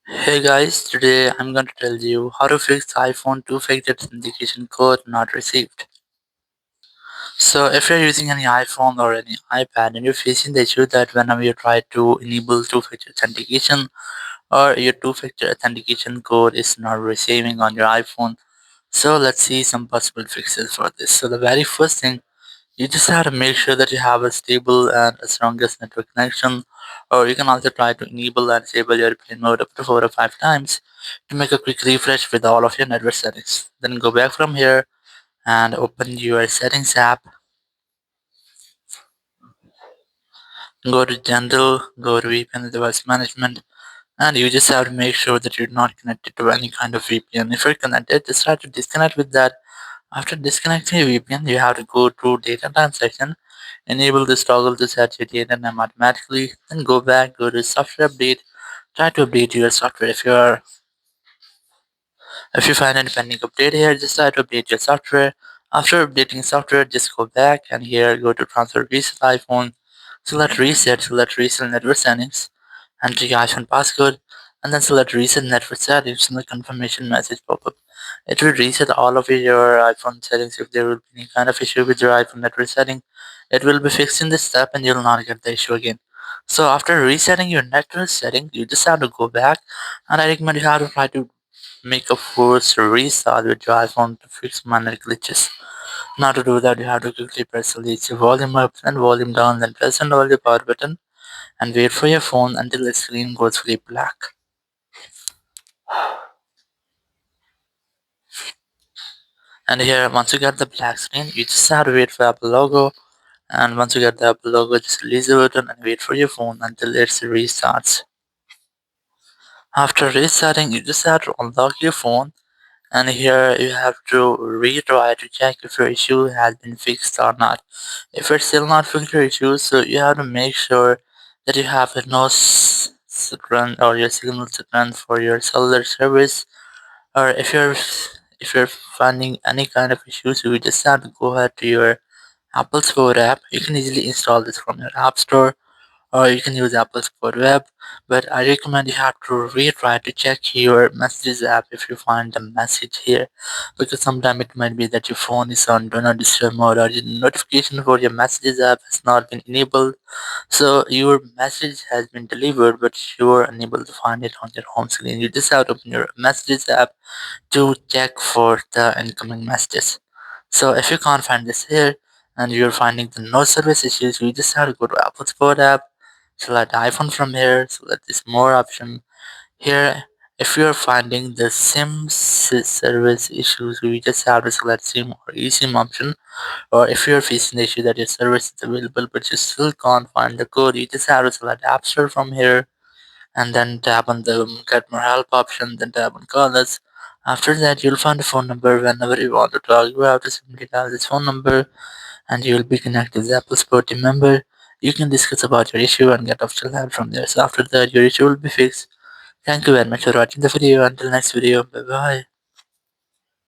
Hey guys, today I'm going to tell you how to fix iPhone two-factor authentication code not received. So if you're using any iPhone or any iPad and you're facing the issue that whenever you try to enable two-factor authentication or your two-factor authentication code is not receiving on your iPhone, so let's see some possible fixes for this. So the very first thing, you just have to make sure that you have a stable and a strongest network connection, or you can also try to enable and disable your airplane mode up to 4 or 5 times to make a quick refresh with all of your network settings. Then go back from here and open your settings app, go to general, go to VPN device management, and you just have to make sure that you're not connected to any kind of VPN. If you're connected, just try to disconnect with that. After disconnecting your VPN, you have to go to data time section, enable this toggle to set your data time automatically, then go back, go to software update, try to update your software. If you find any pending update here, just try to update your software. After updating software, just go back and here go to transfer reset iPhone, select reset network settings, enter your iPhone passcode, and then select reset network settings and the confirmation message pop up. It will reset all of your iPhone settings if there will be any kind of issue with your iPhone network setting. It will be fixed in this step and you'll not get the issue again. So after resetting your network setting, you just have to go back and I recommend you have to try to make a force restart with your iPhone to fix minor glitches. Now to do that, you have to quickly press release your volume up and volume down, then press and hold the power button and wait for your phone until the screen goes fully black. And here, once you get the black screen, you just have to wait for Apple logo. And once you get the Apple logo, just release the button and wait for your phone until it restarts. After restarting, you just have to unlock your phone. And here you have to retry to check if your issue has been fixed or not. If it's still not fixed your issue, so you have to make sure that you have no run or your signal to run for your cellular service. Or if you're finding any kind of issues, you just have to go ahead to your Apple Store app. You can easily install this from your App Store or you can use Apple Support Web, but I recommend you have to retry to check your messages app if you find the message here, because sometimes it might be that your phone is on do not disturb mode or the notification for your messages app has not been enabled, so your message has been delivered but you're unable to find it on your home screen. You just have to open your messages app to check for the incoming messages. So if you can't find this here and you're finding the no service issues, you just have to go to Apple Support app, select iPhone from here, select this more option. Here, if you're finding the service issues, we just have to select SIM or eSIM option. Or if you're facing the issue that your service is available but you still can't find the code, you just have to select App Store from here and then tap on the get more help option, then tap on call us. After that, you'll find a phone number whenever you want to talk. You have to simply dial this phone number and you will be connected with Apple Support team member. You can discuss about your issue and get official help from there. So after that, your issue will be fixed. Thank you very much for watching the video. Until next video, bye bye.